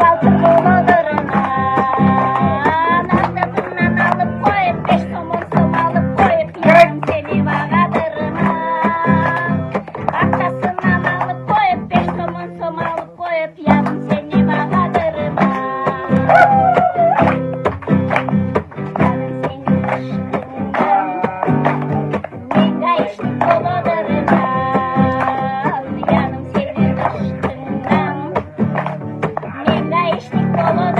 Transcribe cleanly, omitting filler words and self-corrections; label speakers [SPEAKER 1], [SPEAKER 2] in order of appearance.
[SPEAKER 1] altın buloduruna. Ardından alıp koyup 5 somon alıp koyup yarım seni bağadırına. Arkasından alıp koyup 5 somon alıp koyup yarım seni bağadırına. Yanım senin aşkından, ne gayişlik buloduruna.